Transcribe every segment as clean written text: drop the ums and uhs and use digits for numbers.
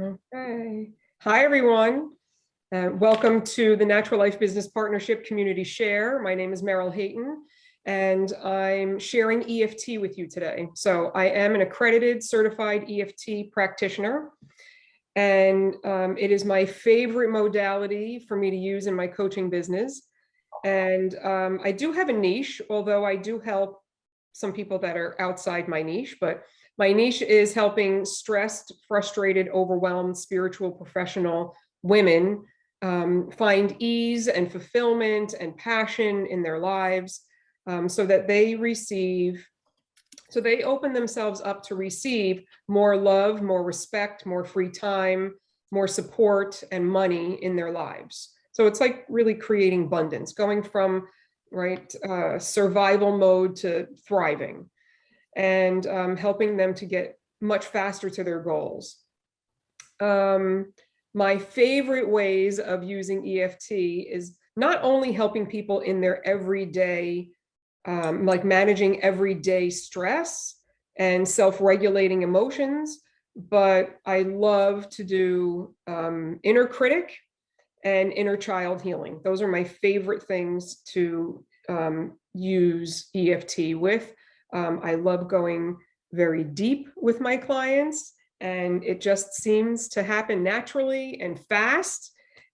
Okay. Hi, everyone. Welcome to the Natural Life Business Partnership Community Share. My name is Meryl Hayton, and I'm sharing EFT with you today. So I am an accredited certified EFT practitioner, and it is my favorite modality for me to use in my coaching business. And I do have a niche, although I do help some people that are outside my niche, but my niche is helping stressed, frustrated, overwhelmed, spiritual professional women find ease and fulfillment and passion in their lives, so that they open themselves up to receive more love, more respect, more free time, more support and money in their lives. So it's like really creating abundance, going from survival mode to thriving, and helping them to get much faster to their goals. My favorite ways of using EFT is not only helping people in their everyday, like managing everyday stress and self-regulating emotions, but I love to do inner critic and inner child healing. Those are my favorite things to use EFT with. I love going very deep with my clients, and it just seems to happen naturally and fast.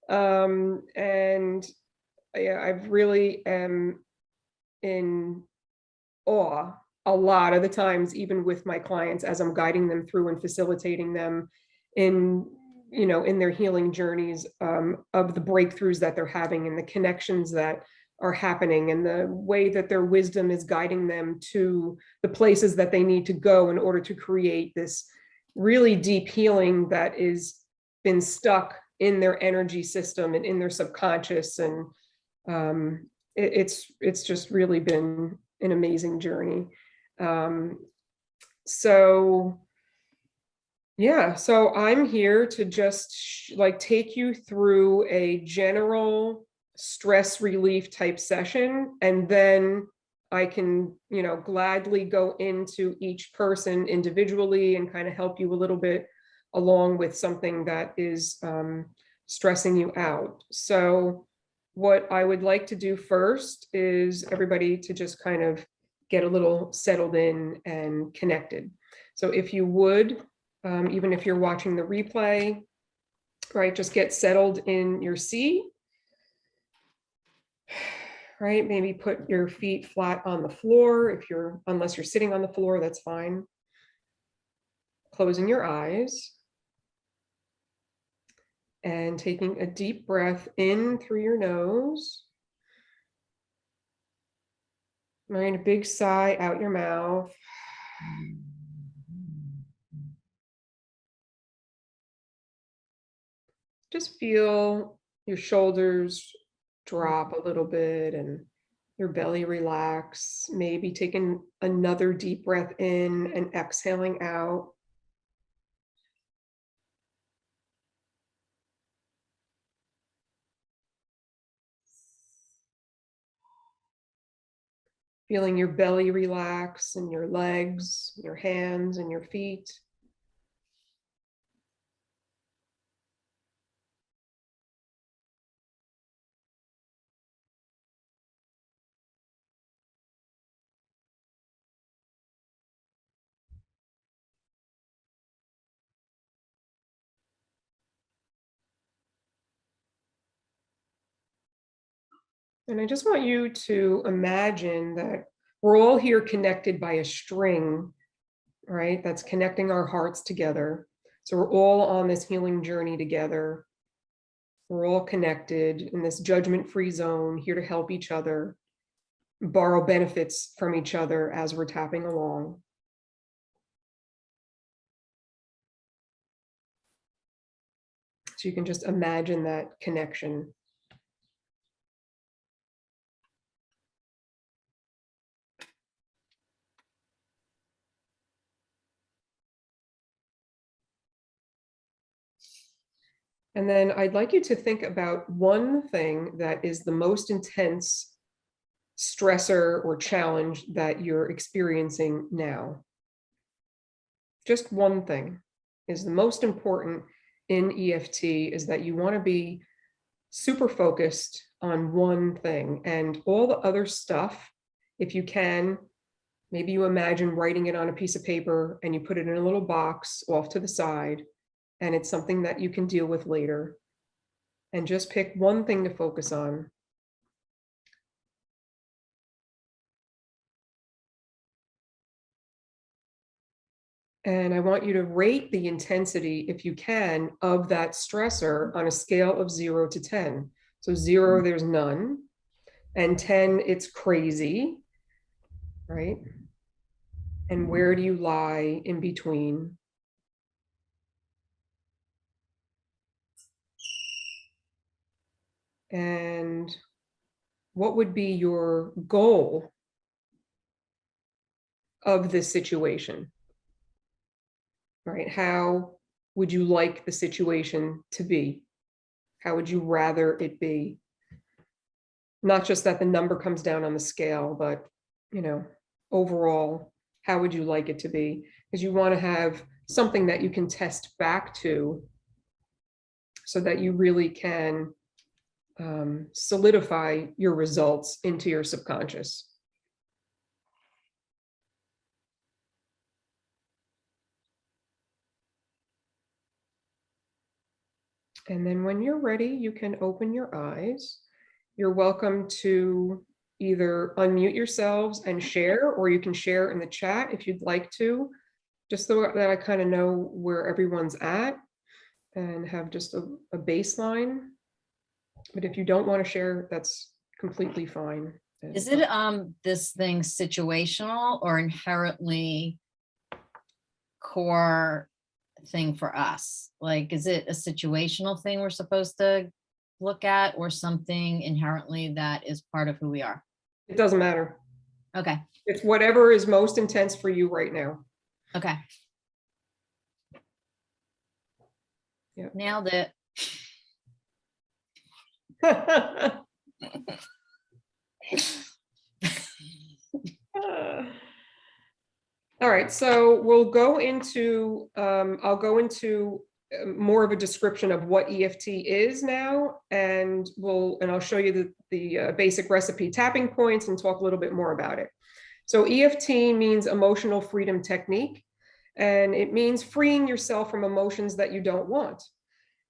And yeah, I really am in awe a lot of the times, even with my clients, as I'm guiding them through and facilitating them in their healing journeys, of the breakthroughs that they're having and the connections that are happening and the way that their wisdom is guiding them to the places that they need to go in order to create this really deep healing that is been stuck in their energy system and in their subconscious. And it's just really been an amazing journey. So I'm here to just take you through a general stress relief type session, and then I can gladly go into each person individually and kind of help you a little bit along with something that is stressing you out. So what I would like to do first is everybody to just kind of get a little settled in and connected. So if you would, even if you're watching the replay, right, just get settled in your seat. Right, maybe put your feet flat on the floor. Unless you're sitting on the floor, that's fine. Closing your eyes and taking a deep breath in through your nose. Right, a big sigh out your mouth. Just feel your shoulders drop a little bit and your belly relax. Maybe taking another deep breath in and exhaling out. Feeling your belly relax and your legs, your hands and your feet. And I just want you to imagine that we're all here connected by a string, right? That's connecting our hearts together. So we're all on this healing journey together. We're all connected in this judgment-free zone, here to help each other, borrow benefits from each other as we're tapping along. So you can just imagine that connection. And then I'd like you to think about one thing that is the most intense stressor or challenge that you're experiencing now. Just one thing is the most important in EFT is that you want to be super focused on one thing, and all the other stuff, if you can, maybe you imagine writing it on a piece of paper and you put it in a little box off to the side, and it's something that you can deal with later, and just pick one thing to focus on. And I want you to rate the intensity, if you can, of that stressor on a scale of 0 to 10. So 0, there's none, and 10, it's crazy, right? And where do you lie in between? And what would be your goal of this situation? Right? How would you like the situation to be? How would you rather it be? Not just that the number comes down on the scale, but, you know, overall, how would you like it to be? Because you want to have something that you can test back to so that you really can solidify your results into your subconscious. And then when you're ready, you can open your eyes. You're welcome to either unmute yourselves and share, or you can share in the chat if you'd like to, just so that I kind of know where everyone's at and have just a baseline. But if you don't want to share, that's completely fine. Is it this thing situational or inherently core thing for us? Like, is it a situational thing we're supposed to look at, or something inherently that is part of who we are? It doesn't matter. Okay. It's whatever is most intense for you right now. Okay. Yeah. Nailed it. All right, so we'll go into, I'll go into more of a description of what EFT is now, and I'll show you the basic recipe tapping points and talk a little bit more about it. So EFT means emotional freedom technique, and it means freeing yourself from emotions that you don't want.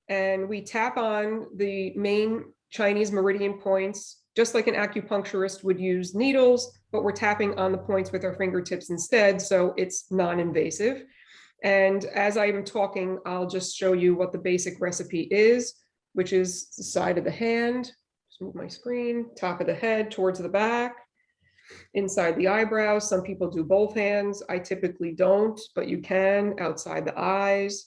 And we tap on the main Chinese meridian points, just like an acupuncturist would use needles, but we're tapping on the points with our fingertips instead, so it's non-invasive. And as I'm talking, I'll just show you what the basic recipe is, which is the side of the hand, just move my screen, top of the head towards the back, inside the eyebrows. Some people do both hands. I typically don't, but you can, outside the eyes.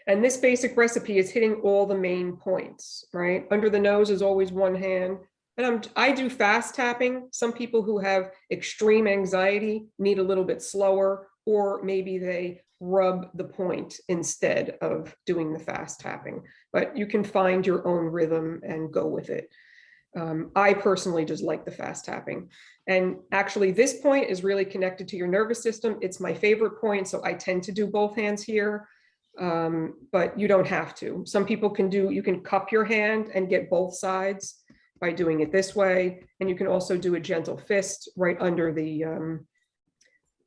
And this basic recipe is hitting all the main points, right? Under the nose is always one hand. And I do fast tapping. Some people who have extreme anxiety need a little bit slower, or maybe they rub the point instead of doing the fast tapping. But you can find your own rhythm and go with it. I personally just like the fast tapping. And actually, this point is really connected to your nervous system. It's my favorite point, so I tend to do both hands here. But you don't have to. Some people you can cup your hand and get both sides by doing it this way. And you can also do a gentle fist right under the,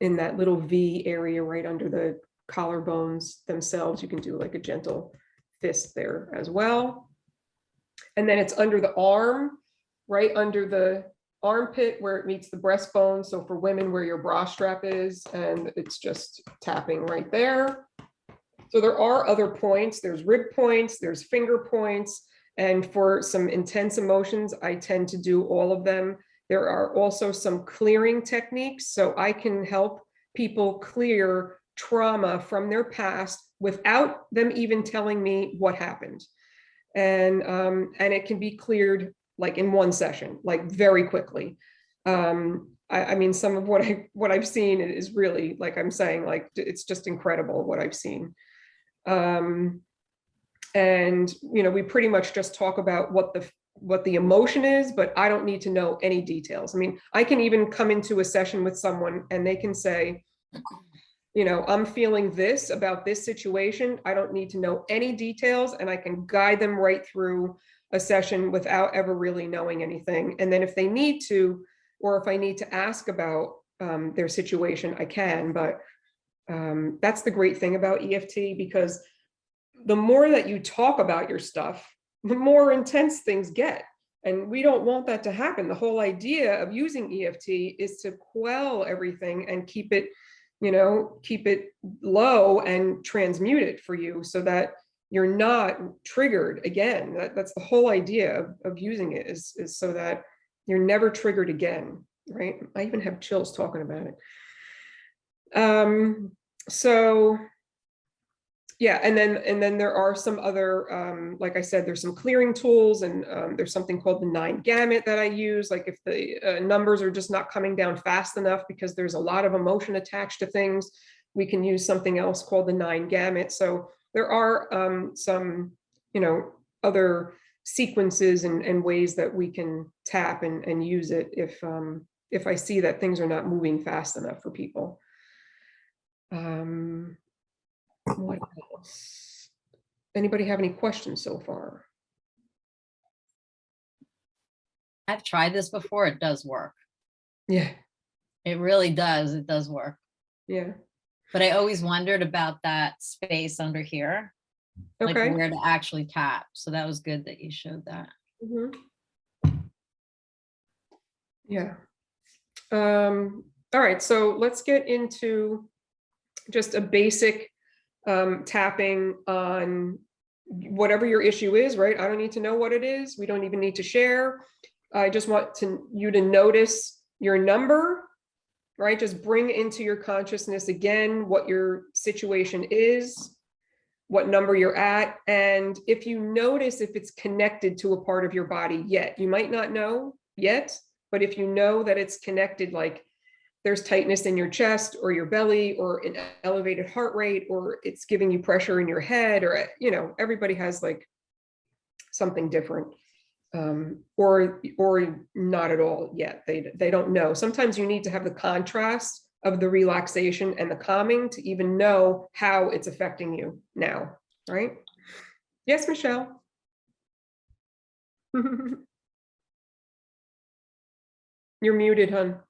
in that little V area, right under the collarbones themselves. You can do like a gentle fist there as well. And then it's under the arm, right under the armpit where it meets the breastbone. So for women, where your bra strap is, and it's just tapping right there. So there are other points. There's rib points, there's finger points. And for some intense emotions, I tend to do all of them. There are also some clearing techniques. So I can help people clear trauma from their past without them even telling me what happened. And it can be cleared like in one session, like very quickly. I mean, some of what I've seen is really, like I'm saying, like, it's just incredible what I've seen. And, you know, we pretty much just talk about what the emotion is, but I don't need to know any details. I mean, I can even come into a session with someone and they can say, you know, I'm feeling this about this situation. I don't need to know any details, and I can guide them right through a session without ever really knowing anything. And then if they need to, or if I need to ask about their situation, I can. But that's the great thing about EFT, because the more that you talk about your stuff, the more intense things get. And we don't want that to happen. The whole idea of using EFT is to quell everything and keep it, you know, keep it low and transmute it for you so that you're not triggered again. That's the whole idea of using it, is so that you're never triggered again, right? I even have chills talking about it. So yeah, and then there are some other, like I said, there's some clearing tools, and there's something called the 9 gamut that I use. Like if the numbers are just not coming down fast enough because there's a lot of emotion attached to things, we can use something else called the 9 gamut. So there are some, you know, other sequences and ways that we can tap and use it if I see that things are not moving fast enough for people. What else? Anybody have any questions so far? I've tried this before. It does work. Yeah. It really does. It does work. Yeah. But I always wondered about that space under here, like Okay. where to actually tap. So that was good that you showed that. Yeah. All right. So let's get into just a basic tapping on whatever your issue is, right? I don't need to know what it is. We don't even need to share. I just want you to notice your number, right? Just bring into your consciousness again what your situation is, what number you're at. And if you notice if it's connected to a part of your body yet, you might not know yet, but if you know that it's connected, like there's tightness in your chest or your belly or an elevated heart rate, or it's giving you pressure in your head, or, you know, everybody has like something different, or not at all yet. They don't know. Sometimes you need to have the contrast of the relaxation and the calming to even know how it's affecting you now, right? Yes, Michelle. You're muted, hon.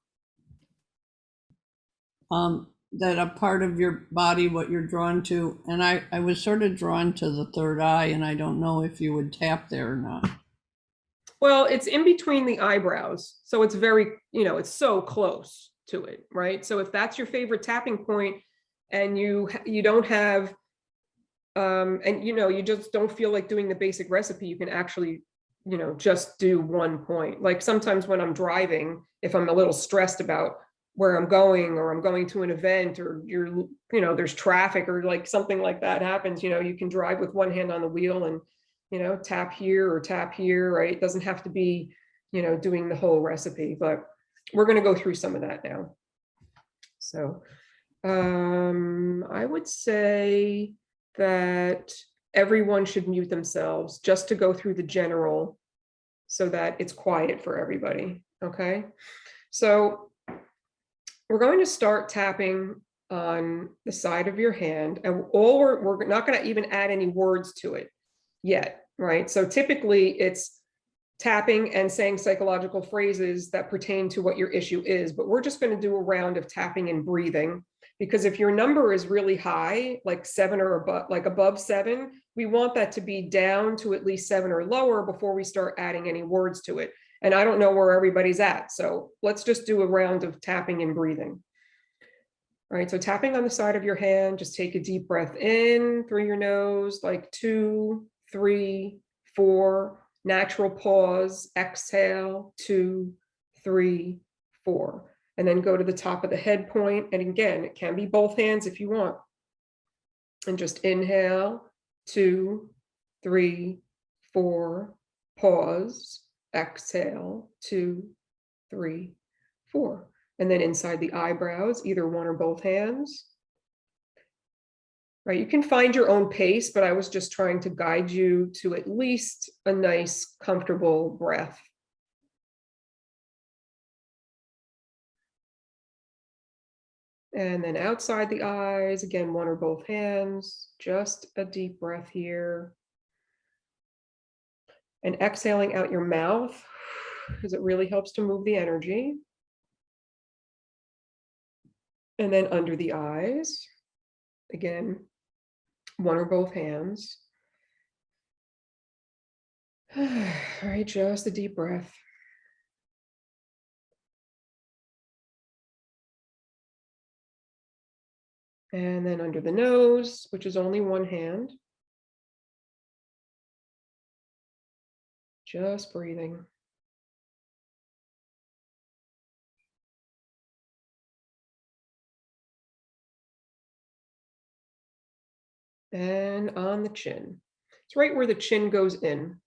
That a part of your body, what you're drawn to. And I was sort of drawn to the third eye, and I don't know if you would tap there or not. Well, it's in between the eyebrows. So it's very, you know, it's so close to it, right? So if that's your favorite tapping point and you don't have, and, you know, you just don't feel like doing the basic recipe, you can actually, you know, just do one point. Like sometimes when I'm driving, if I'm a little stressed about where I'm going, or I'm going to an event, or you know, there's traffic or like something like that happens, you know, you can drive with one hand on the wheel and, you know, tap here or tap here, right? It doesn't have to be, you know, doing the whole recipe, but we're going to go through some of that now. So I would say that everyone should mute themselves just to go through the general so that it's quiet for everybody. Okay. So we're going to start tapping on the side of your hand, and we're not going to even add any words to it yet, right? So typically it's tapping and saying psychological phrases that pertain to what your issue is, but we're just going to do a round of tapping and breathing, because if your number is really high, like 7 or above, like above 7, we want that to be down to at least 7 or lower before we start adding any words to it. And I don't know where everybody's at. So let's just do a round of tapping and breathing. All right, so tapping on the side of your hand, just take a deep breath in through your nose, like 2, 3, 4, natural pause, exhale, 2, 3, 4. And then go to the top of the head point. And again, it can be both hands if you want. And just inhale, 2, 3, 4, pause, exhale, 2, 3, 4. And then inside the eyebrows, either one or both hands. Right, you can find your own pace, but I was just trying to guide you to at least a nice, comfortable breath. And then outside the eyes, again, one or both hands, just a deep breath here. And exhaling out your mouth, because it really helps to move the energy. And then under the eyes, again, one or both hands. All right, just a deep breath. And then under the nose, which is only one hand. Just breathing. And on the chin. It's right where the chin goes in.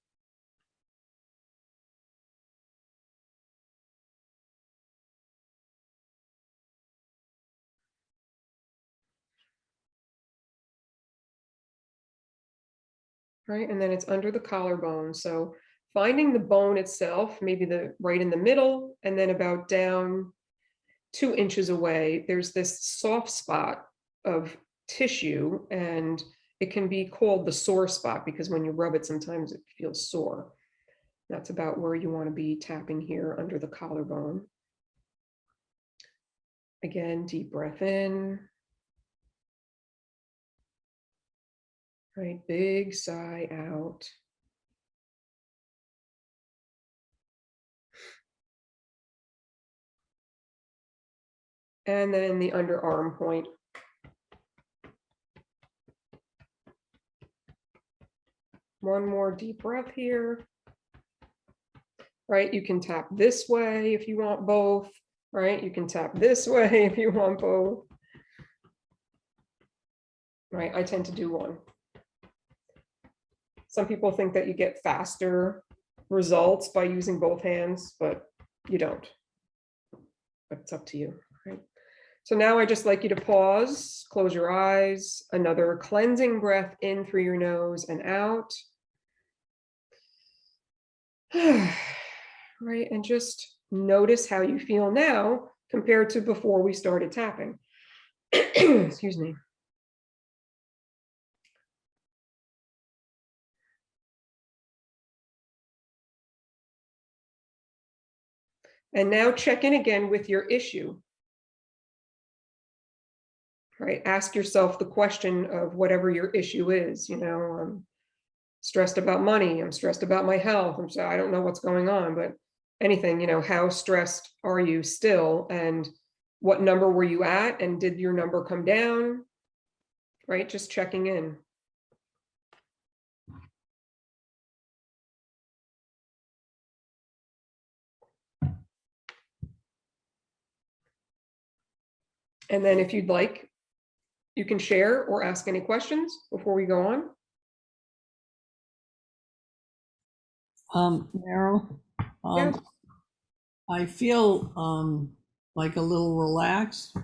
Right, and then it's under the collarbone. So finding the bone itself, maybe the right in the middle, and then about down 2 inches away, there's this soft spot of tissue, and it can be called the sore spot because when you rub it, sometimes it feels sore. That's about where you want to be tapping here under the collarbone. Again, deep breath in. Right, big sigh out. And then the underarm point. One more deep breath here. Right, you can tap this way if you want both. Right, you can tap this way if you want both. Right, I tend to do one. Some people think that you get faster results by using both hands, but you don't. But it's up to you, right? So now I just like you to pause, close your eyes, another cleansing breath in through your nose and out. Right, and just notice how you feel now compared to before we started tapping. Excuse me. And now check in again with your issue. Right, ask yourself the question of whatever your issue is. You know, I'm stressed about money, I'm stressed about my health, I don't know what's going on, but anything, you know, how stressed are you still, and what number were you at, and did your number come down? Right, just checking in. And then if you'd like, you can share or ask any questions before we go on. Meryl, Yeah. I feel like a little relaxed,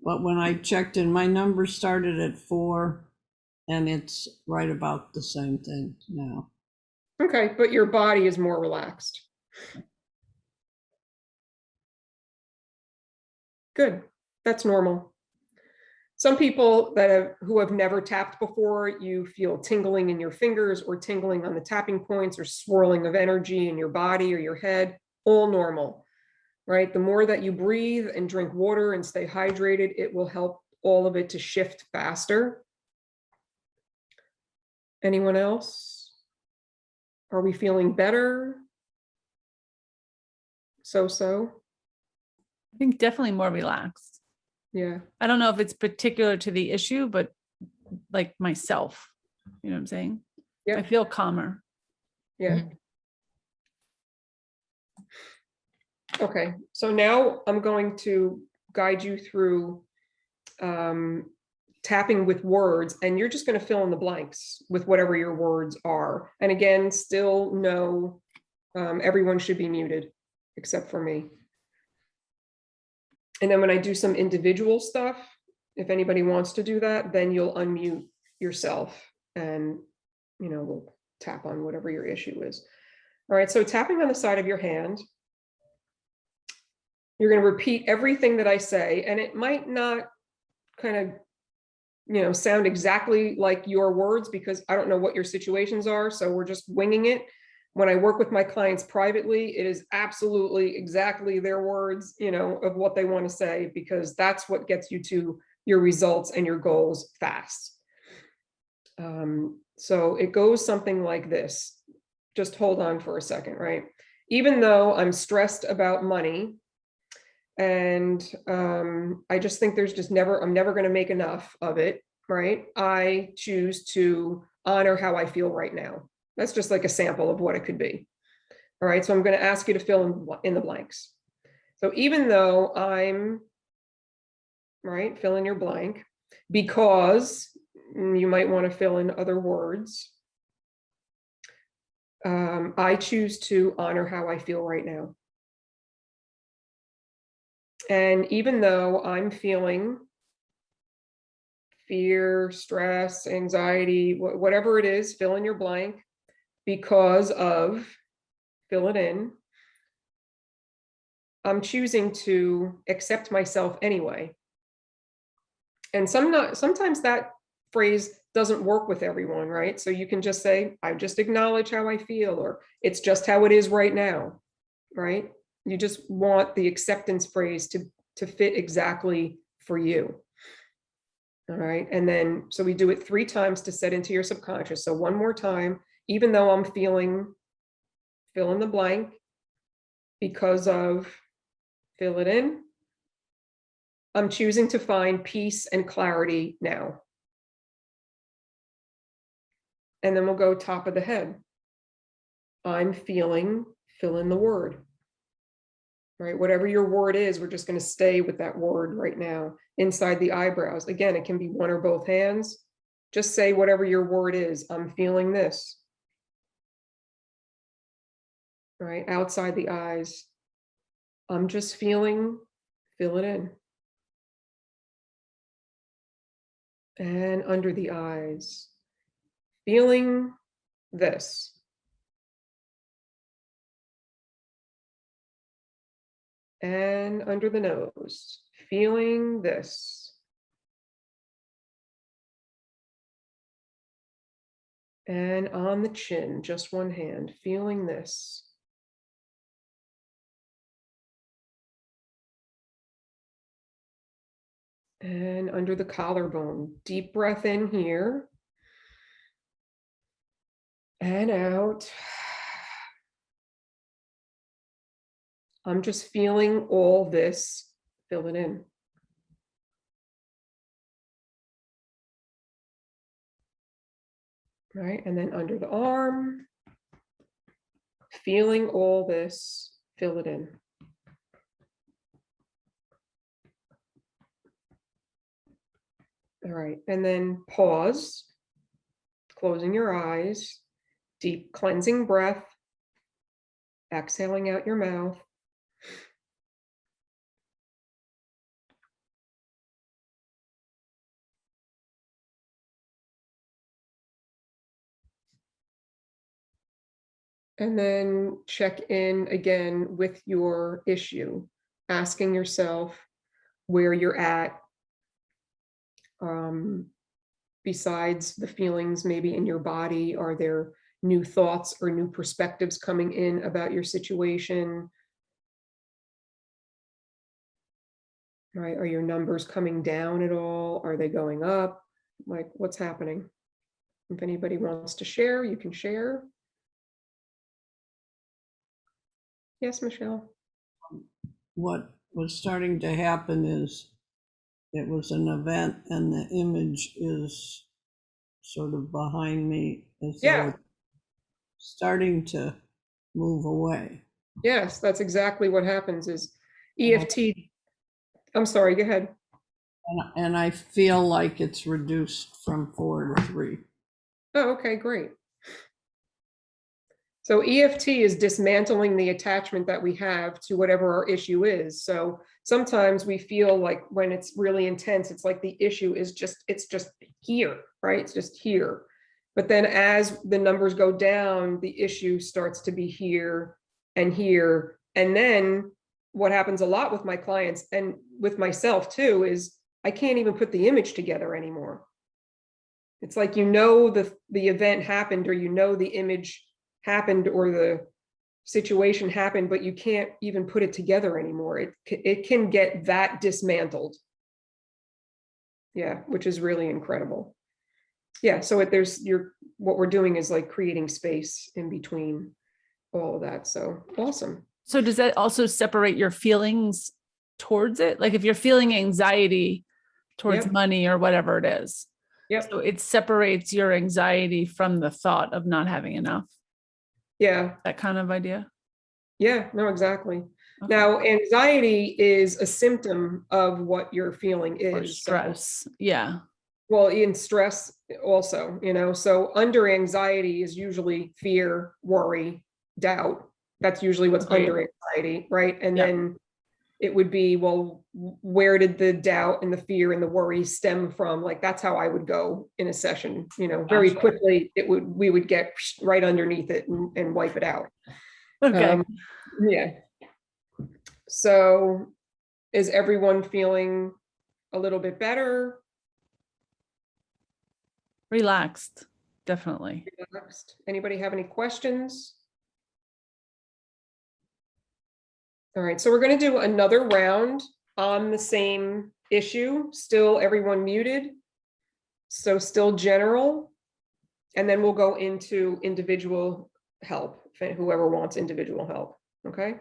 but when I checked in, my number started at 4 and it's right about the same thing now. Okay, but your body is more relaxed. Good, that's normal. Some people who have never tapped before, you feel tingling in your fingers or tingling on the tapping points or swirling of energy in your body or your head, all normal, right? The more that you breathe and drink water and stay hydrated, it will help all of it to shift faster. Anyone else? Are we feeling better? So? I think definitely more relaxed. Yeah. I don't know if it's particular to the issue, but like myself, you know what I'm saying? Yeah. I feel calmer. Yeah. Okay, so now I'm going to guide you through tapping with words, and you're just going to fill in the blanks with whatever your words are. And again, still no, everyone should be muted except for me. And then when I do some individual stuff, if anybody wants to do that, then you'll unmute yourself and, you know, we'll tap on whatever your issue is. All right, so tapping on the side of your hand, you're going to repeat everything that I say, and it might not kind of, sound exactly like your words, because I don't know what your situations are. So we're just winging it. When I work with my clients privately, it is absolutely exactly their words, of what they want to say, because that's what gets you to your results and your goals fast. So it goes something like this. Just hold on for a second, right? Even though I'm stressed about money, and I just think I'm never going to make enough of it, right? I choose to honor how I feel right now. That's just like a sample of what it could be. All right, so I'm going to ask you to fill in the blanks. So even though I'm, right, fill in your blank, because you might want to fill in other words. I choose to honor how I feel right now. And even though I'm feeling fear, stress, anxiety, whatever it is, fill in your blank, because of, fill it in, I'm choosing to accept myself anyway. And sometimes that phrase doesn't work with everyone, right? So you can just say, I just acknowledge how I feel, or it's just how it is right now, right? You just want the acceptance phrase to fit exactly for you. All right. And then, so we do it 3 times to set into your subconscious. So one more time, even though I'm feeling, fill in the blank, because of, fill it in, I'm choosing to find peace and clarity now. And then we'll go top of the head. I'm feeling, fill in the word. Right? Whatever your word is, we're just going to stay with that word right now. Inside the eyebrows. Again, it can be one or both hands. Just say whatever your word is. I'm feeling this. Right? Outside the eyes. I'm just feeling, fill it in. And under the eyes. Feeling this. And under the nose, feeling this. And on the chin, just one hand, feeling this. And under the collarbone, deep breath in here. And out. I'm just feeling all this, fill it in. Right, and then under the arm, feeling all this, fill it in. All right, and then pause, closing your eyes, deep cleansing breath, exhaling out your mouth. And then check in again with your issue, asking yourself where you're at, besides the feelings maybe in your body. Are there new thoughts or new perspectives coming in about your situation? Right? Are your numbers coming down at all? Are they going up? Like, what's happening? If anybody wants to share, you can share. Yes, Michelle. What was starting to happen is it was an event and the image is sort of behind me as though Yeah. it's starting to move away. Yes, that's exactly what happens is EFT. I'm sorry, go ahead. And I feel like it's reduced from 4 to 3. Oh, okay, great. So EFT is dismantling the attachment that we have to whatever our issue is. So sometimes we feel like when it's really intense, it's like the issue is it's just here, right? It's just here. But then as the numbers go down, the issue starts to be here and here. And then what happens a lot with my clients and with myself too is I can't even put the image together anymore. It's like, the event happened, or the image happened, or the situation happened, but you can't even put it together anymore. It can get that dismantled. Yeah, which is really incredible. Yeah, so what we're doing is like creating space in between all of that. So awesome. So does that also separate your feelings towards it? Like if you're feeling anxiety towards Yep. money or whatever it is. Yep. So it separates your anxiety from the thought of not having enough. Yeah. That kind of idea. Yeah, no, exactly. Okay. Now, anxiety is a symptom of what your feeling Or is. stress. Yeah. Well, in stress also, so under anxiety is usually fear, worry, doubt. That's usually what's Agreed. under anxiety, right? And Yep. then it would be, well, where did the doubt and the fear and the worry stem from? Like, that's how I would go in a session, very Gotcha. quickly. We would get right underneath it and wipe it out. Okay. Yeah. So is everyone feeling a little bit better? Relaxed. Definitely. Relaxed? Anybody have any questions? All right, so we're going to do another round on the same issue. Still everyone muted. So still general. And then we'll go into individual help, whoever wants individual help. Okay.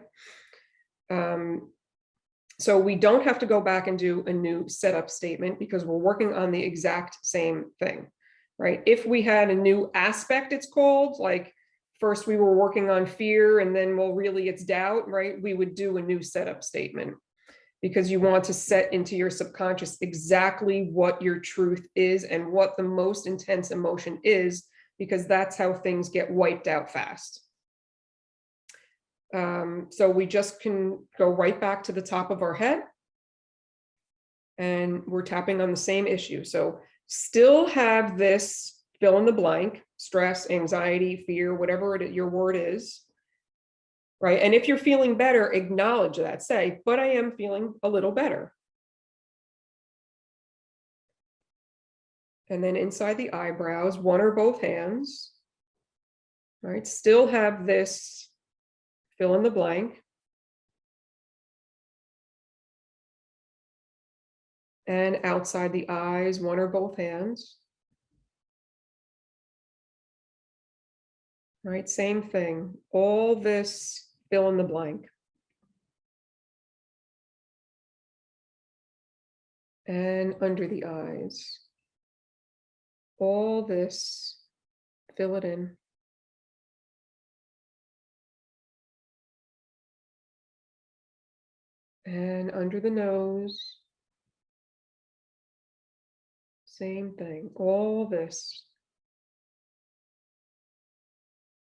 So we don't have to go back and do a new setup statement because we're working on the exact same thing, right? If we had a new aspect, it's called, like first we were working on fear and then, well, really it's doubt, right? We would do a new setup statement because you want to set into your subconscious exactly what your truth is and what the most intense emotion is, because that's how things get wiped out fast. So we just can go right back to the top of our head and we're tapping on the same issue. So still have this fill in the blank, stress, anxiety, fear, whatever your word is, right? And if you're feeling better, acknowledge that. Say, but I am feeling a little better. And then inside the eyebrows, one or both hands, right? Still have this fill in the blank. And outside the eyes, one or both hands. Right, same thing. All this fill in the blank. And under the eyes. All this, fill it in. And under the nose. Same thing, all this.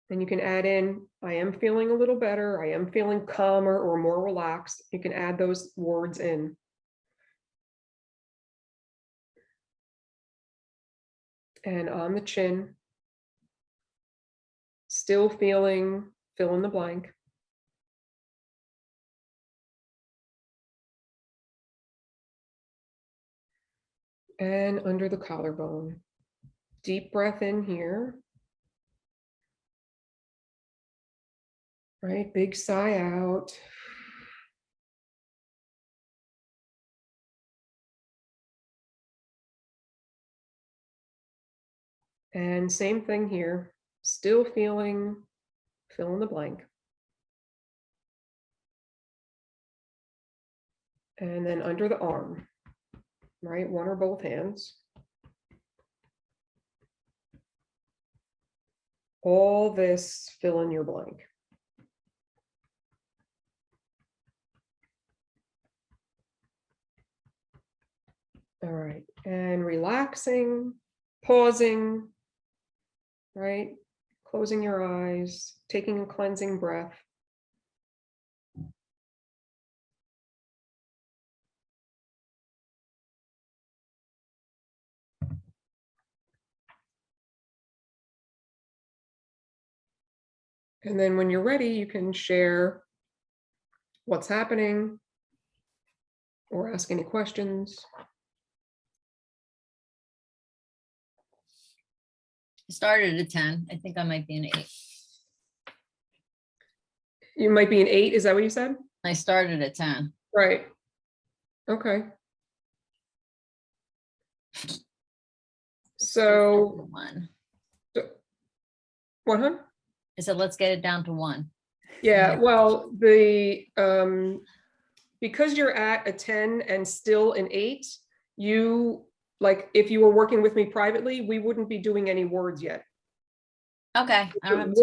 And you can add in, I am feeling a little better, I am feeling calmer or more relaxed. You can add those words in. And on the chin, still feeling, fill in the blank. And under the collarbone. Deep breath in here. Right, big sigh out. And same thing here, still feeling, fill in the blank. And then under the arm, right, one or both hands. All this, fill in your blank. All right, and relaxing, pausing, right? Closing your eyes, taking a cleansing breath. And then when you're ready, you can share what's happening or ask any questions. I started at 10. I think I might be an 8. You might be an 8. Is that what you said? I started at 10. Right. Okay. So, 1. what, huh? I said, let's get it down to 1. Yeah, well, because you're at a 10 and still an 8, you, like, if you were working with me privately, we wouldn't be doing any words yet. Okay. I don't have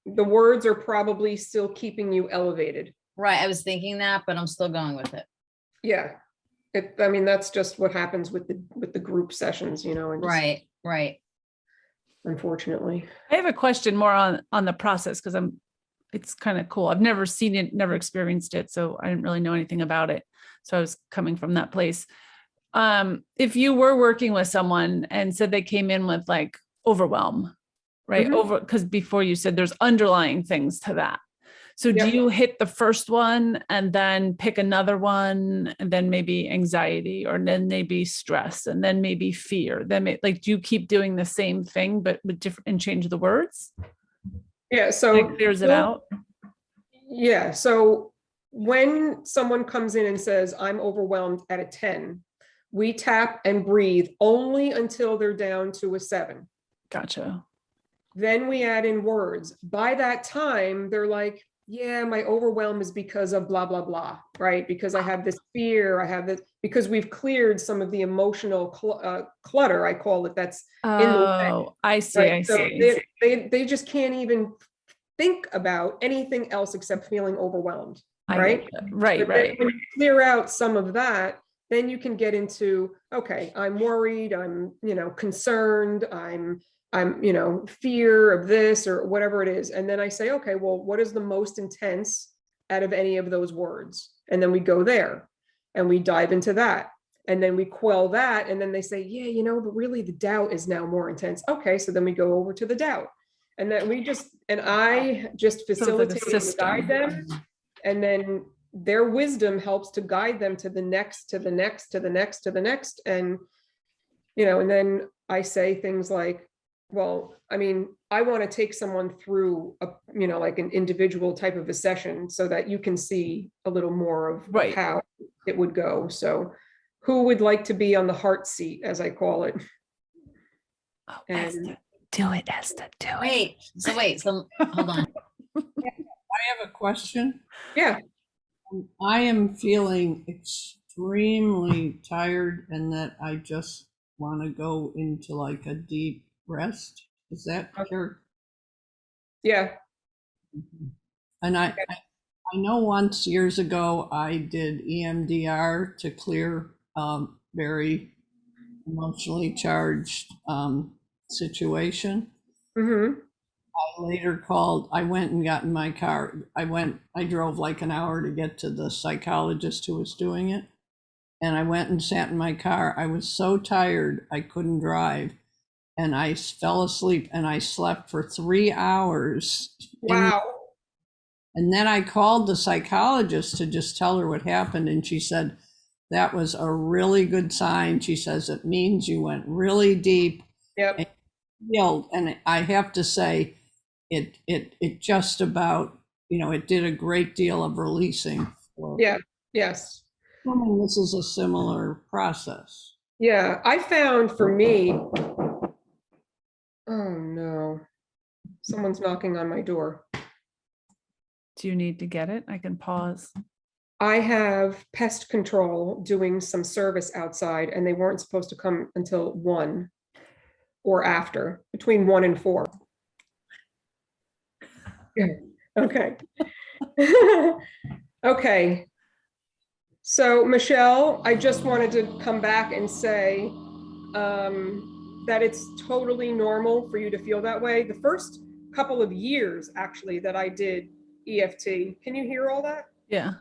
The words are probably still keeping you elevated. Right. I was thinking that, but I'm still going with it. Yeah. I mean, that's just what happens with the group sessions, and just, Right. unfortunately. I have a question more on the process because it's kind of cool. I've never seen it, never experienced it, so I didn't really know anything about it. So I was coming from that place. If you were working with someone and said they came in with like overwhelm, right? Mhm. Because before you said there's underlying things to that. So do Yep. you hit the first one and then pick another one and then maybe anxiety or then maybe stress and then maybe fear? Then like, do you keep doing the same thing, but with different and change the words? Yeah, so Like clears it out? Yeah, so when someone comes in and says, I'm overwhelmed at a 10, we tap and breathe only until they're down to a 7. Gotcha. Then we add in words. By that time, they're like, yeah, my overwhelm is because of blah, blah, blah, right? Because I have this fear, I have this, because we've cleared some of the emotional clutter, I call it, that's in the way. Oh, I see. Right? I So see. they just can't even think about anything else except feeling overwhelmed, I right? get that. Right, But then right. when you clear out some of that, then you can get into, okay, I'm worried, I'm, concerned, I'm, fear of this or whatever it is. And then I say, okay, well, what is the most intense out of any of those words? And then we go there and we dive into that. And then we quell that. And then they say, yeah, but really the doubt is now more intense. Okay, so then we go over to the doubt. And then I just facilitate and guide them. And then their wisdom helps to guide them to the next, to the next, to the next, to the next. And, and then I say things like, well, I mean, I want to take someone through like an individual type of a session so that you can see a little more of Right. how it would go. So who would like to be on the heart seat, as I call it? Oh, And Esther, do it, Esther, do it. Wait, so hold on. I have a question. yeah, I am feeling extremely tired and that I just want to go into like a deep rest. Is that your? yeah, And I know once years ago I did EMDR to clear very emotionally charged situation. mm-hmm. I later I went and got in my car. I drove like an hour to get to the psychologist who was doing it. And I went and sat in my car. I was so tired, I couldn't drive. And I fell asleep and I slept for 3 hours. Wow. And then I called the psychologist to just tell her what happened. And she said, that was a really good sign. She says, it means you went really deep. Yep. And healed. And I have to say, it just about, it did a great deal of releasing. Yeah. Yes. I mean, this is a similar process. Yeah. I found for me, oh no, someone's knocking on my door. Do you need to get it? I can pause. I have pest control doing some service outside and they weren't supposed to come until 1 or after, between 1 and 4. Yeah. Okay. Okay. So Michelle, I just wanted to come back and say that it's totally normal for you to feel that way. The first couple of years, actually, that I did EFT, can you hear all that? Yeah,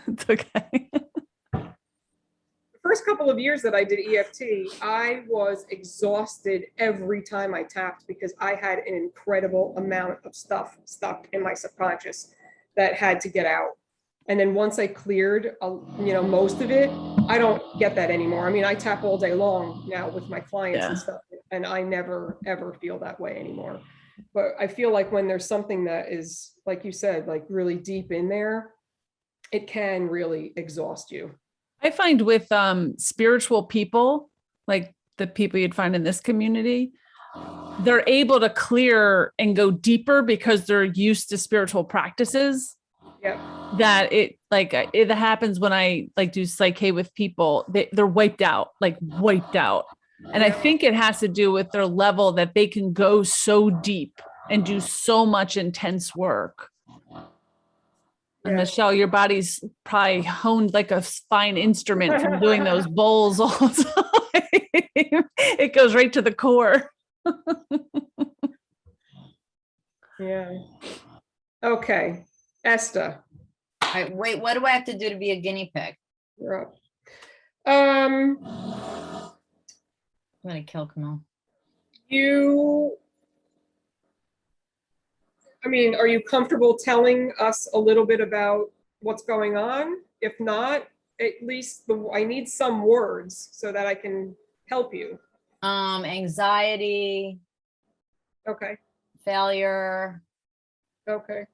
it's okay. The first couple of years that I did EFT, I was exhausted every time I tapped because I had an incredible amount of stuff stuck in my subconscious that had to get out. And then once I cleared, most of it, I don't get that anymore. I mean, I tap all day long now with my clients and Yeah. stuff, and I never, ever feel that way anymore. But I feel like when there's something that is, like you said, like really deep in there, it can really exhaust you. I find with spiritual people, like the people you'd find in this community, they're able to clear and go deeper because they're used to spiritual practices. Yep. That it happens when I like do psyche with people, they're wiped out. And I Yep. think it has to do with their level that they can go so deep and do so much intense work. And Yeah. Michelle, your body's probably honed like a fine instrument from doing those bowls all the time. It goes right to the core. Yeah. Okay. Esther, All right, wait, what do I have to do to be a guinea pig? you're up. I'm gonna kill Camille. Are you comfortable telling us a little bit about what's going on? If not, at least I need some words so that I can help you. Anxiety, Okay. failure, Okay.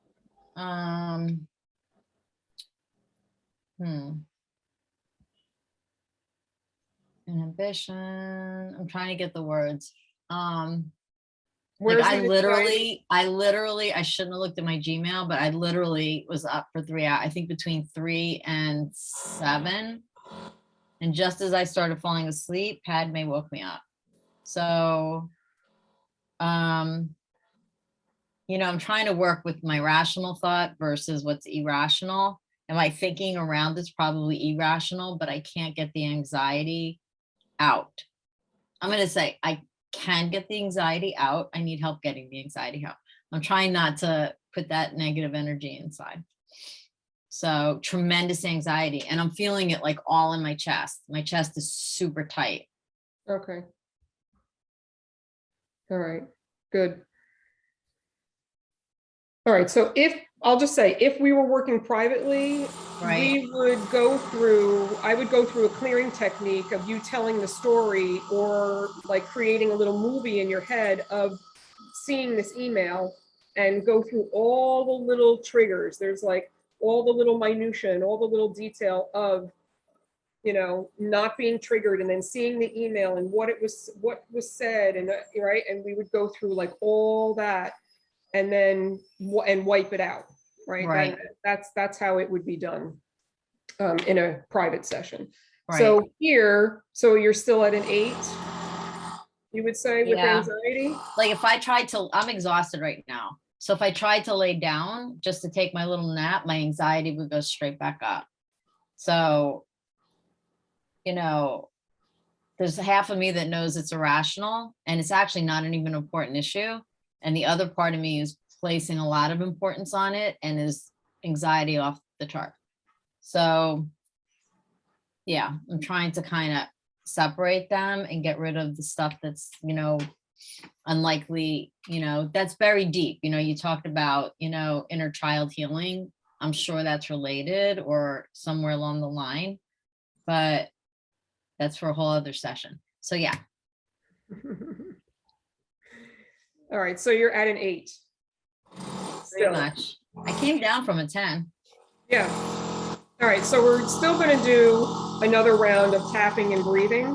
inhibition. I'm trying to get the words. Where's Like the anxiety? I shouldn't have looked at my Gmail, but I literally was up for 3 hours, I think between 3 and 7. And just as I started falling asleep, Padme woke me up. So, I'm trying to work with my rational thought versus what's irrational. And my thinking around it's probably irrational, but I can't get the anxiety out. I'm going to say I can get the anxiety out. I need help getting the anxiety out. I'm trying not to put that negative energy inside. So tremendous anxiety, and I'm feeling it like all in my chest. My chest is super tight. Okay. All right. Good. All right. So I'll just say, if we were working privately, Right. I would go through a clearing technique of you telling the story, or like creating a little movie in your head of seeing this email, and go through all the little triggers. There's like all the little minutia and all the little detail of, not being triggered, and then seeing the email and what was said, and right. And we would go through like all that, and then wipe it out. Right. Right. That's how it would be done in a private session. Right. So you're still at an 8, you would say, with Yeah. anxiety? Like if I tried to, I'm exhausted right now. So if I tried to lay down just to take my little nap, my anxiety would go straight back up. So, there's half of me that knows it's irrational and it's actually not an even important issue. And the other part of me is placing a lot of importance on it and is anxiety off the chart. So yeah, I'm trying to kind of separate them and get rid of the stuff that's, unlikely, that's very deep. You talked about, inner child healing. I'm sure that's related or somewhere along the line, but that's for a whole other session. So yeah. All right. So you're at an 8. Pretty much. I came down from a 10. Yeah. All right. So we're still going to do another round of tapping and breathing.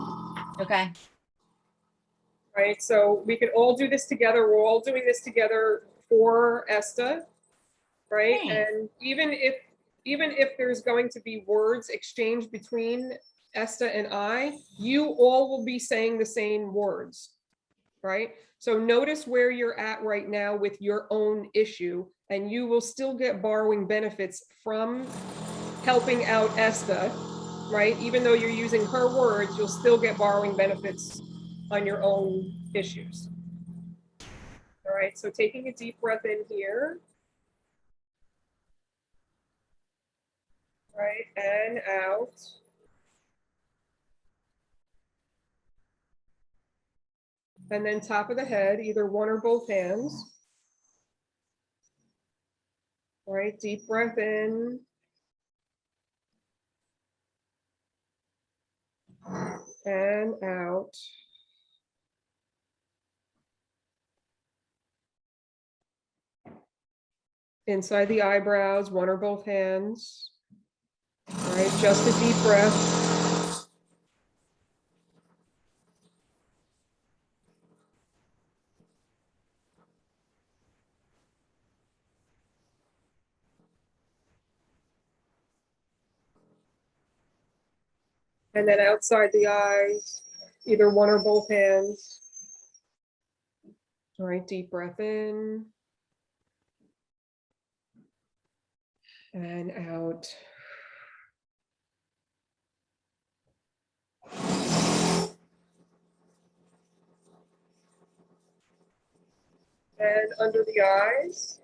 Okay. Right. So we could all do this together. We're all doing this together for Esther. Right. Thanks. And even if there's going to be words exchanged between Esther and I, you all will be saying the same words. Right. So notice where you're at right now with your own issue, and you will still get borrowing benefits from helping out Esther, right? Even though you're using her words, you'll still get borrowing benefits on your own issues. All right, so taking a deep breath in here. Right, and out. And then top of the head, either one or both hands. All right, deep breath in. and out. Inside the eyebrows, one or both hands. All right, just a deep breath. And then outside the eyes, either one or both hands. All right, deep breath in. And out. And under the eyes.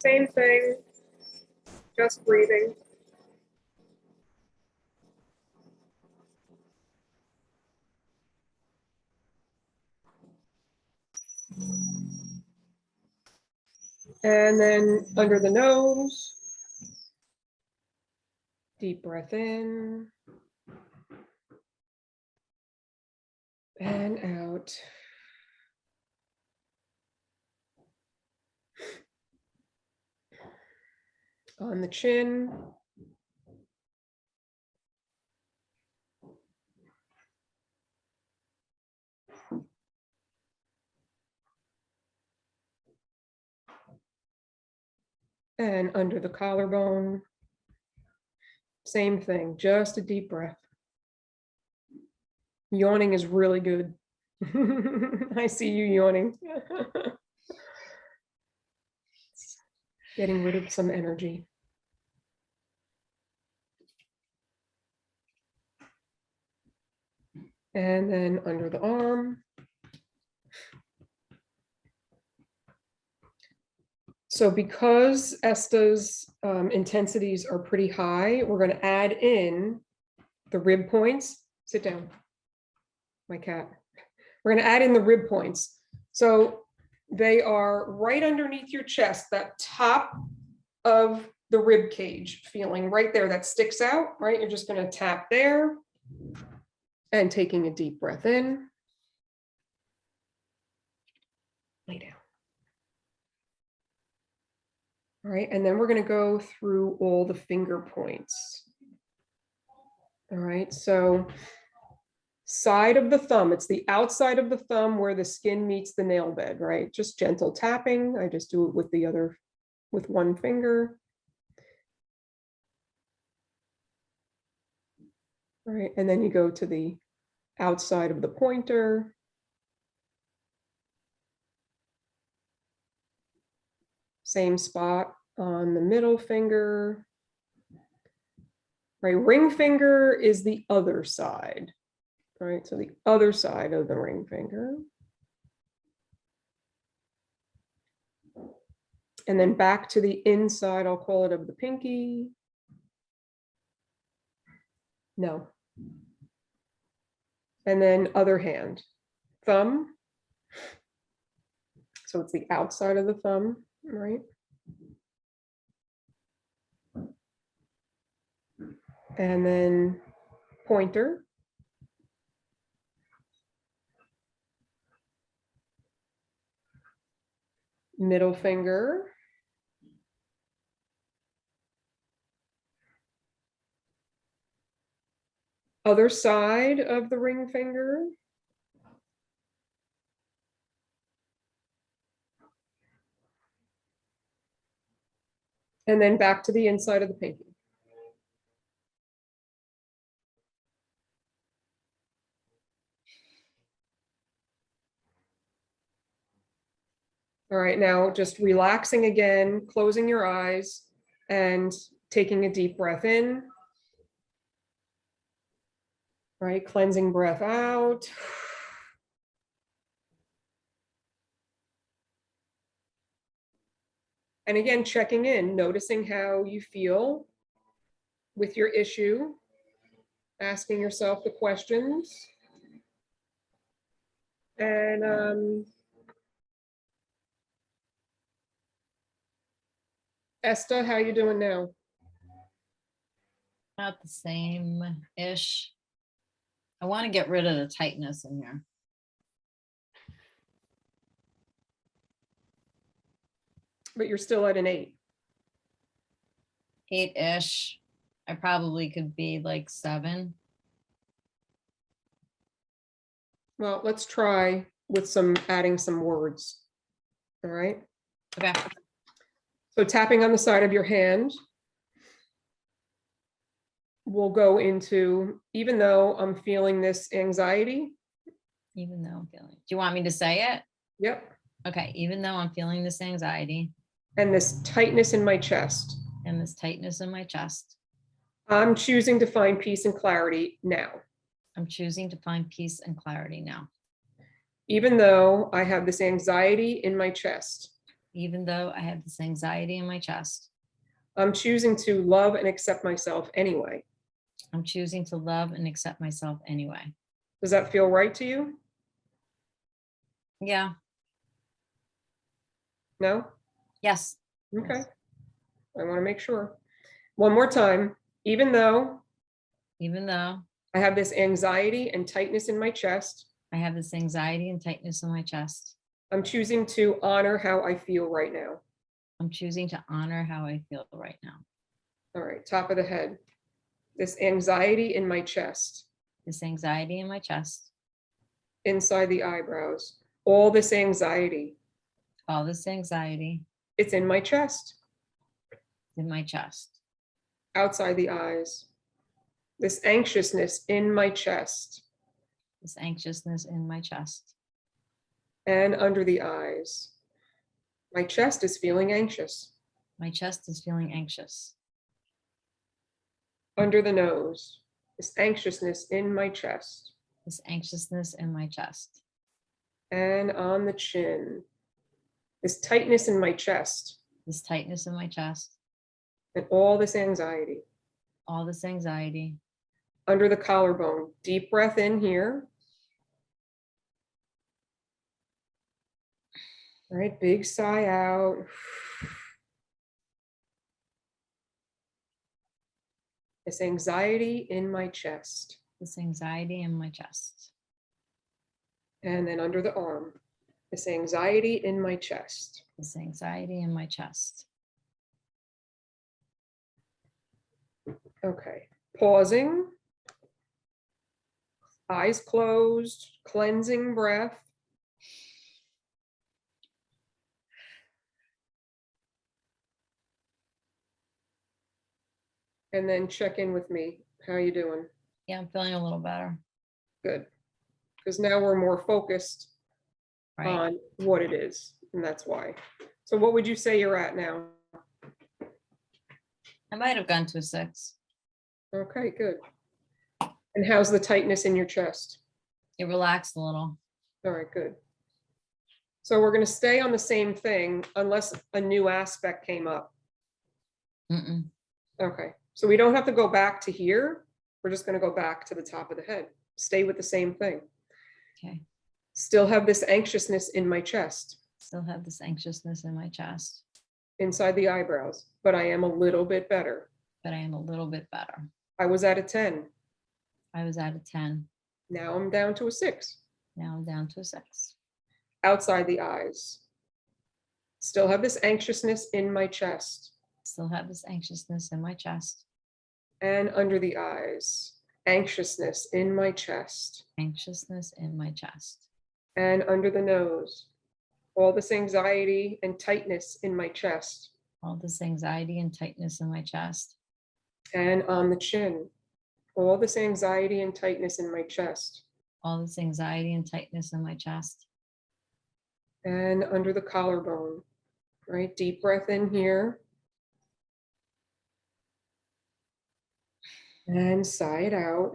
Same thing, just breathing. And then under the nose, deep breath in and out. On the chin. And under the collarbone. Same thing, just a deep breath. Yawning is really good. I see you yawning. Getting rid of some energy. And then under the arm. So because Esta's intensities are pretty high, we're going to add in the rib points. Sit down, my cat. We're going to add in the rib points. So they are right underneath your chest, that top of the rib cage feeling right there that sticks out, right? You're just going to tap there and taking a deep breath in. Lay down. All right, and then we're going to go through all the finger points. All right, so side of the thumb, it's the outside of the thumb where the skin meets the nail bed, right? Just gentle tapping. I just do it with the other, with one finger. All right, and then you go to the outside of the pointer. Same spot on the middle finger. Right, ring finger is the other side. Right, so the other side of the ring finger. And then back to the inside, I'll call it, of the pinky. No. And then other hand, thumb. So it's the outside of the thumb, right? And then pointer. Middle finger. Other side of the ring finger. And then back to the inside of the pinky. All right, now just relaxing again, closing your eyes and taking a deep breath in. All right, cleansing breath out. And again, checking in, noticing how you feel with your issue, asking yourself the questions. And Esta, how you doing now? About the same-ish. I want to get rid of the tightness in here. But you're still at an 8. 8-ish. I probably could be like 7. Well, let's try with adding some words. All right. Okay. So tapping on the side of your hand, we'll go into, even though I'm feeling this anxiety. Even though I'm feeling, do you want me to say it? Yep. Okay. Even though I'm feeling this anxiety And this tightness in my chest, and this tightness in my chest, I'm choosing to find peace and clarity now. I'm choosing to find peace and clarity now. Even though I have this anxiety in my chest, Even though I have this anxiety in my chest, I'm choosing to love and accept myself anyway. I'm choosing to love and accept myself anyway. Does that feel right to you? Yeah. No? Yes. Okay. Yes. I want to make sure. One more time. Even though Even though I have this anxiety and tightness in my chest, I have this anxiety and tightness in my chest, I'm choosing to honor how I feel right now. I'm choosing to honor how I feel right now. All right, top of the head. This anxiety in my chest, This anxiety in my chest, inside the eyebrows, all this anxiety, all this anxiety it's in my chest, in my chest, outside the eyes. This anxiousness in my chest this anxiousness in my chest, and under the eyes. My chest is feeling anxious. my chest is feeling anxious. Under the nose, this anxiousness in my chest This anxiousness in my chest, and on the chin, this tightness in my chest this tightness in my chest, and all this anxiety. all this anxiety. Under the collarbone, deep breath in here. All right, big sigh out. This anxiety in my chest. This anxiety in my chest, And then under the arm, this anxiety in my chest. this anxiety in my chest. Okay, pausing. Eyes closed, cleansing breath. And then check in with me. How you doing? Yeah, I'm feeling a little better. Good. Because now we're more focused Right. on what it is, and that's why. So what would you say you're at now? I might have gone to a 6. Okay, good. And how's the tightness in your chest? It relaxed a little. All right, good. So we're going to stay on the same thing unless a new aspect came up. Mm-mm. Okay, so we don't have to go back to here. We're just going to go back to the top of the head. Stay with the same thing. Okay. Still have this anxiousness in my chest, Still have this anxiousness in my chest, inside the eyebrows, but I am a little bit better. but I am a little bit better. I was at a 10. I was at a 10. Now I'm down to a 6. Now I'm down to a 6. Outside the eyes. Still have this anxiousness in my chest Still have this anxiousness in my chest, and under the eyes. Anxiousness in my chest anxiousness in my chest, and under the nose. All this anxiety and tightness in my chest all this anxiety and tightness in my chest, and on the chin. All this anxiety and tightness in my chest all this anxiety and tightness in my chest, and under the collarbone. Right, deep breath in here. And sigh it out.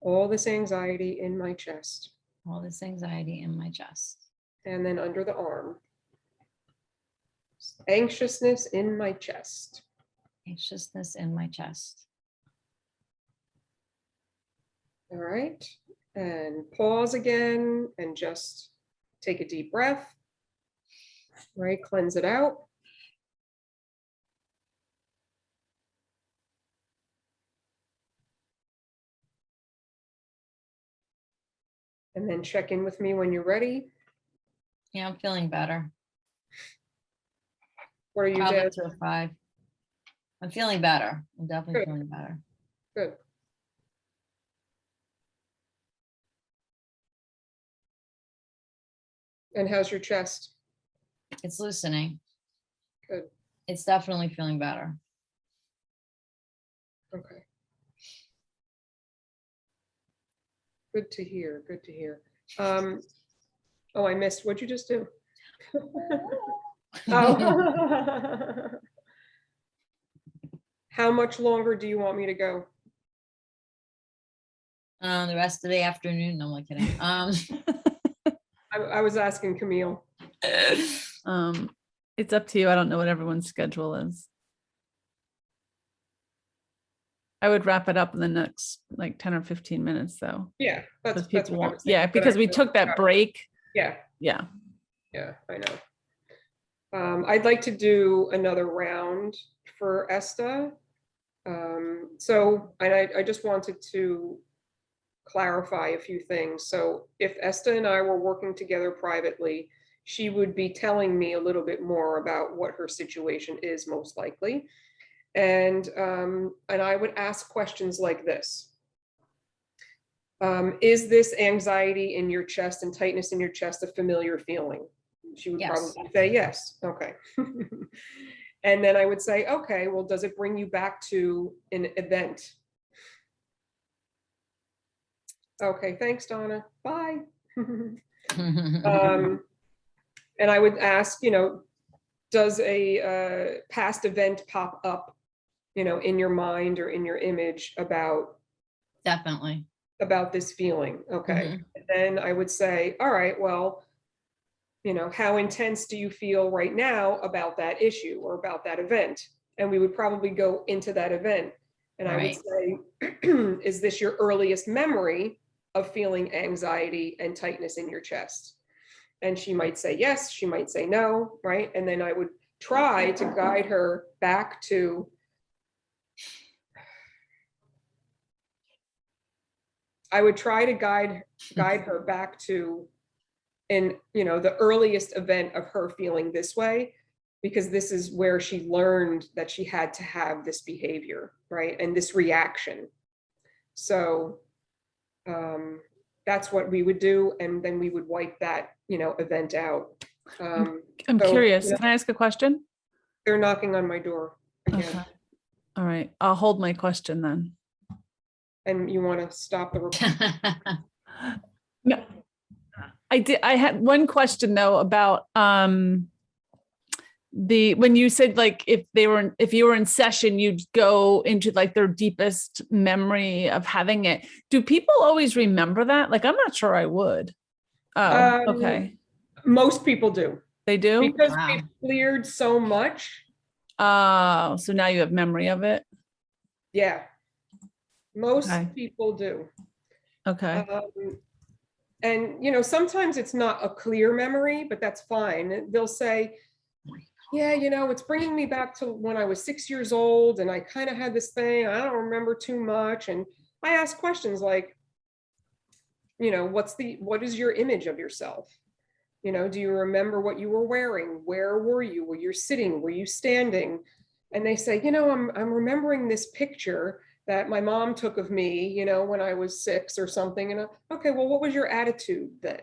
All this anxiety in my chest all this anxiety in my chest, and then under the arm. Anxiousness in my chest. anxiousness in my chest. All right, and pause again and just take a deep breath, right? Cleanse it out. And then check in with me when you're ready. Yeah, I'm feeling better. What are you, Probably Jazz? to a 5. I'm feeling better. I'm definitely Good. feeling better. Good. And how's your chest? It's loosening. Good. It's definitely feeling better. Okay. Good to hear. Good to hear. Oh, I missed. What'd you just do? Oh. How much longer do you want me to go? The rest of the afternoon. No, I'm not kidding. I was asking Camille. It's up to you. I don't know what everyone's schedule is. I would wrap it up in the next like 10 or 15 minutes though. Yeah, that's Because people what I want, was thinking, yeah, but because we I- took that break. Yeah, Yeah. yeah, I know. I'd like to do another round for Esta. And I just wanted to clarify a few things. So if Esta and I were working together privately, she would be telling me a little bit more about what her situation is most likely. And I would ask questions like this. Is this anxiety in your chest and tightness in your chest a familiar feeling? She would Yes. probably say yes. Okay. And then I would say, okay, well, does it bring you back to an event? Okay, thanks, Donna. Bye. And I would ask, does a past event pop up, in your mind or in your image about Definitely. this feeling? Okay. Mhm. And then I would say, all right, well, how intense do you feel right now about that issue or about that event? And we would probably go into that event. And I would Right. say, is this your earliest memory of feeling anxiety and tightness in your chest? And she might say yes, she might say no, right? And then I would try to guide her back to guide her back to the earliest event of her feeling this way, because this is where she learned that she had to have this behavior, right? And this reaction. So that's what we would do. And then we would wipe that, event out. I'm So, curious. Can I ask a question? they're knocking on my door again. Okay. All right. I'll hold my question then. And you want to stop the recording? No, I had one question though about when you said like if you were in session, you'd go into like their deepest memory of having it. Do people always remember that? Like, I'm not sure I would. Oh, okay. Most people do. They do? Because Wow. we've cleared so much. Oh, so now you have memory of it? Yeah. Most Okay. people do. Okay. And sometimes it's not a clear memory, but that's fine. They'll say, yeah, it's bringing me back to when I was 6 years old and I kind of had this thing, I don't remember too much. And I ask questions like, what is your image of yourself? Do you remember what you were wearing? Where were you? Were you sitting? Were you standing? And they say, I'm remembering this picture that my mom took of me, when I was 6 or something. And okay, well, what was your attitude then?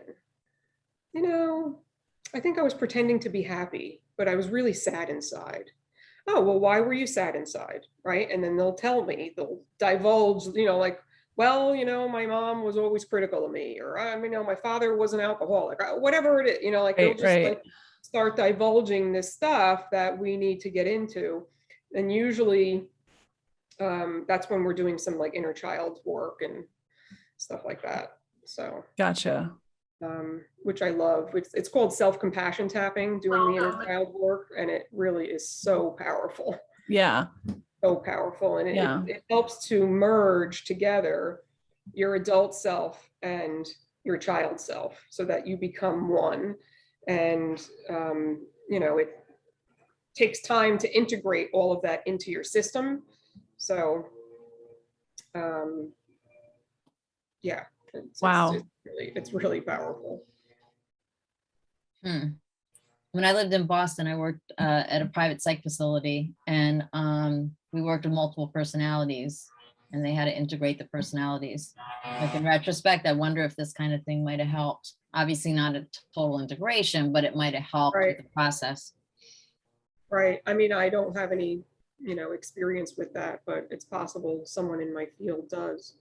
I think I was pretending to be happy, but I was really sad inside. Oh, well, why were you sad inside? Right. And then they'll tell me, they'll divulge, like, well, my mom was always critical of me, or my father was an alcoholic, whatever it is, like they'll just Right. like start divulging this stuff that we need to get into. And usually that's when we're doing some like inner child work and stuff like that. So Gotcha. which I love. It's called self-compassion tapping, doing the inner child work, and it really is so powerful. Yeah. So powerful, and Yeah. it helps to merge together your adult self and your child self so that you become one. And, you know, it takes time to integrate all of that into your system. So, yeah, Wow. it's really powerful. When I lived in Boston, I worked at a private psych facility, and we worked with multiple personalities, and they had to integrate the personalities. Like in retrospect, I wonder if this kind of thing might have helped. Obviously not a total integration, but it might have helped Right. with the process. Right. I mean, I don't have any, you know, experience with that, but it's possible someone in my field does.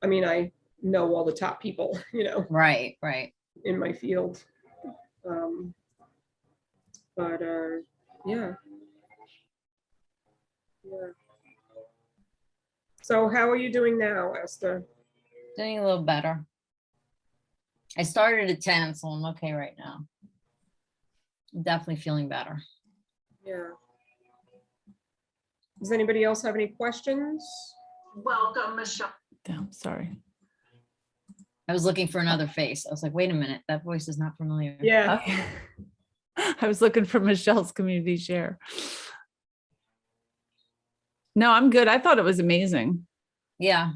I mean, I know all the top people, you know, Right. in my field. But yeah. Yeah. So how are you doing now, Esther? Doing a little better. I started at 10, so I'm okay right now. I'm definitely feeling better. Yeah. Does anybody else have any questions? Welcome, Michelle. Damn, sorry. I was looking for another face. I was like, wait a minute, that voice is not familiar. Yeah. Okay. I was looking for Michelle's community share. No, I'm good. I thought it was amazing. Yeah,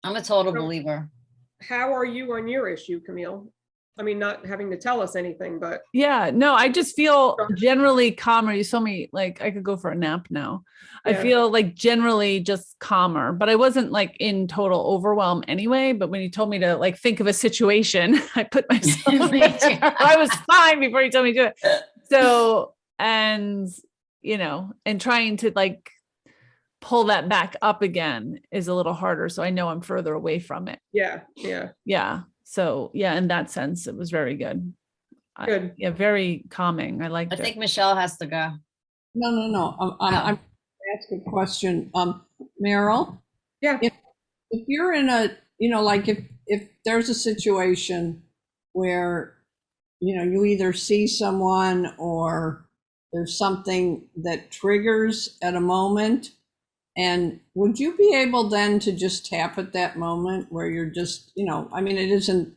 I'm a total So- believer. How are you on your issue, Camille? I mean, not having to tell us anything, but Yeah, no, I just feel generally calmer. You saw me like I could go for a nap now. I Yeah. feel like generally just calmer, but I wasn't like in total overwhelm anyway. But when you told me to like think of a situation, I put myself Me too. there. I was fine before you told me to do it. So, and you know, and trying to like pull that back up again is a little harder. So I know I'm further away from it. yeah. Yeah. So yeah, in that sense, it was very good. Good. Yeah, very calming. I liked I it. think Michelle has to go. No. I'm ask a question. Meryl, Yeah. if you're in a, you know, like if there's a situation where, you know, you either see someone or there's something that triggers at a moment, and would you be able then to just tap at that moment where you're just, you know, I mean, it isn't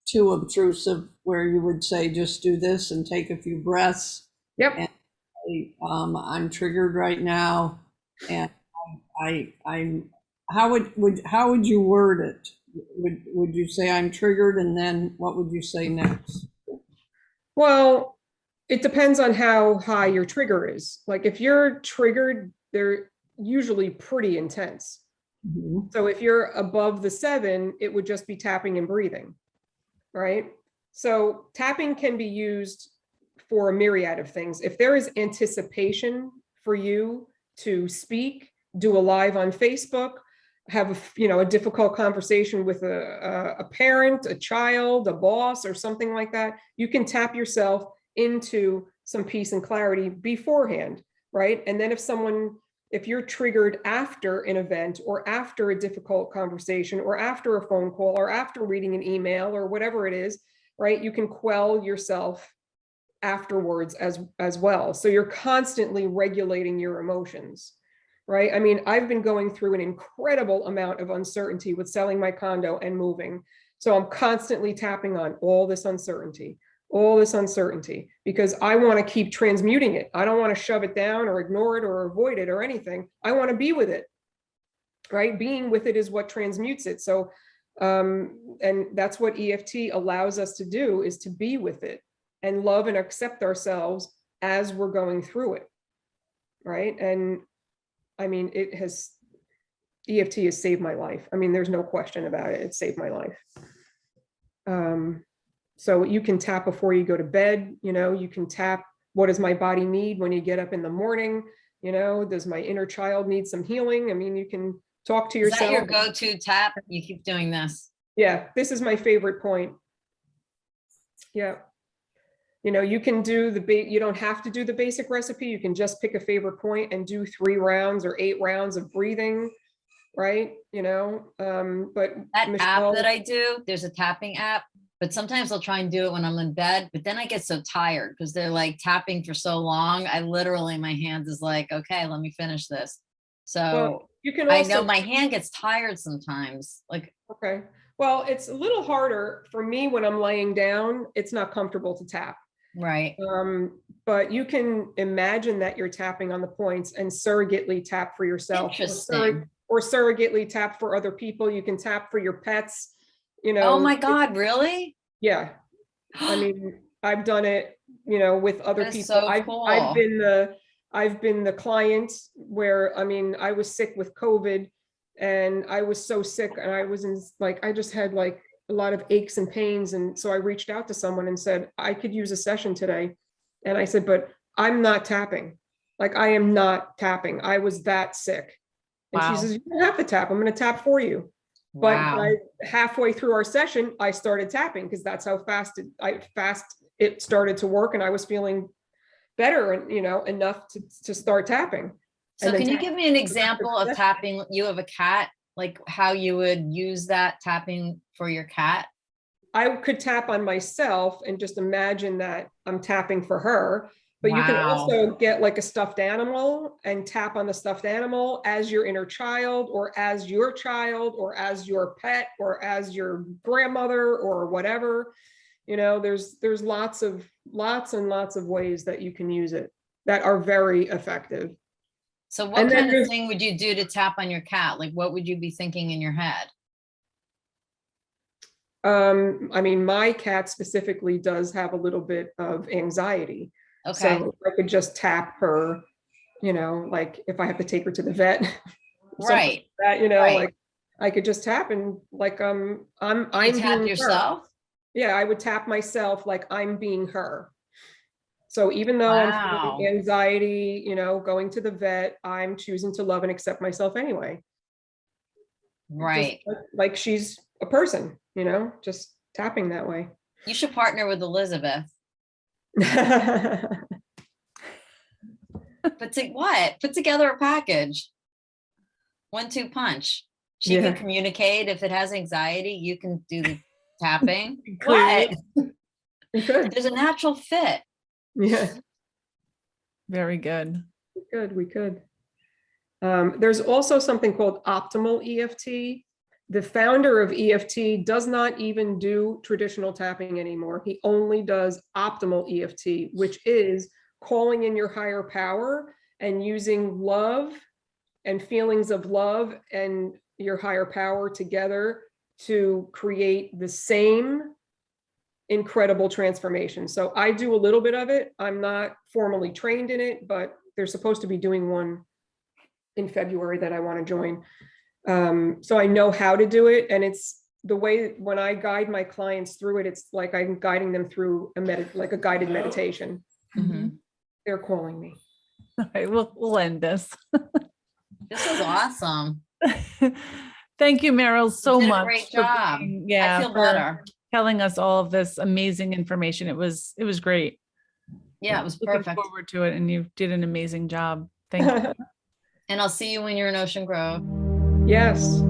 too obtrusive where you would say, just do this and take a few breaths. Yep. And I'm triggered right now, and I'm. How would you word it? Would you say I'm triggered, and then what would you say next? Well, it depends on how high your trigger is. Like if you're triggered, they're usually pretty intense. Mhm. So if you're above the 7, it would just be tapping and breathing, right? So tapping can be used for a myriad of things. If there is anticipation for you to speak, do a live on Facebook, have a difficult conversation with a parent, a child, a boss, or something like that, you can tap yourself into some peace and clarity beforehand, right? And then if you're triggered after an event or after a difficult conversation or after a phone call or after reading an email or whatever it is, right, you can quell yourself afterwards as well. So you're constantly regulating your emotions, right? I mean, I've been going through an incredible amount of uncertainty with selling my condo and moving. So I'm constantly tapping on all this uncertainty, because I want to keep transmuting it. I don't want to shove it down or ignore it or avoid it or anything. I want to be with it, right? Being with it is what transmutes it. So, and that's what EFT allows us to do, is to be with it and love and accept ourselves as we're going through it, right? And I mean, EFT has saved my life. I mean, there's no question about it. It saved my life. So you can tap before you go to bed, you can tap, what does my body need when you get up in the morning? Does my inner child need some healing? I mean, you can talk to yourself. Is that your go-to tap? You keep doing this. Yeah, this is my favorite point. Yeah. You can do you don't have to do the basic recipe. You can just pick a favorite point and do 3 rounds or 8 rounds of breathing, right? But That Michelle, app that I do, there's a tapping app, but sometimes I'll try and do it when I'm in bed, but then I get so tired because they're like tapping for so long. I literally, my hand is like, okay, let me finish this. So well, you can I also, know my hand gets tired sometimes. Like, okay. Well, it's a little harder for me when I'm laying down. It's not comfortable to tap. Right. But you can imagine that you're tapping on the points and surrogately tap for yourself, Interesting. or surrogately tap for other people. You can tap for your pets, Oh my God, really? Yeah. I mean, I've done it, with other That is people. so I've cool. been the client where, I mean, I was sick with COVID and I was so sick and I was I just had like a lot of aches and pains. And so I reached out to someone and said, I could use a session today. And I said, but I'm not tapping. Like, I am not tapping. I was that sick. And she Wow. says, you don't have to tap. I'm going to tap for you. But Wow. halfway through our session, I started tapping because that's how fast it started to work. And I was feeling better and, enough to start tapping. So And then can you tap- give me an example of tapping? You have a cat, like how you would use that tapping for your cat? I could tap on myself and just imagine that I'm tapping for her. But you can Wow. also get like a stuffed animal and tap on the stuffed animal as your inner child or as your child or as your pet or as your grandmother or whatever. There's lots and lots of ways that you can use it that are very effective. So what And then kind of there's- thing would you do to tap on your cat? Like, what would you be thinking in your head? I mean, my cat specifically does have a little bit of anxiety. Okay. So I could just tap her, like if I have to take her to the vet. something Right. like that, Right. like I could just tap and like, I'm You being tap her. yourself? Yeah, I would tap myself like I'm being her. So even though I'm Wow. feeling anxiety, going to the vet, I'm choosing to love and accept myself anyway. Right. Just like she's a person, just tapping that way. You should partner with Elizabeth. Put together a package. 1-2 punch. She Yeah. can communicate. If it has anxiety, you can do the tapping. Clear. What? We could. There's a natural fit. Yeah, Very good. we could. There's also something called optimal EFT. The founder of EFT does not even do traditional tapping anymore. He only does optimal EFT, which is calling in your higher power and using love and feelings of love and your higher power together to create the same incredible transformation. So I do a little bit of it. I'm not formally trained in it, but they're supposed to be doing one in February that I want to join. So I know how to do it. And it's the way when I guide my clients through it, it's like I'm guiding them through a guided meditation. Mhm. They're calling me. All right, we'll end this. This is awesome. Thank you, Meryl, so You did a much. great for job. being- I feel for better. telling us all of this amazing information. It was great. Yeah, it was Looking perfect. forward to it, and you did an amazing job. Thank you. And I'll see you when you're in Ocean Grove. Yes.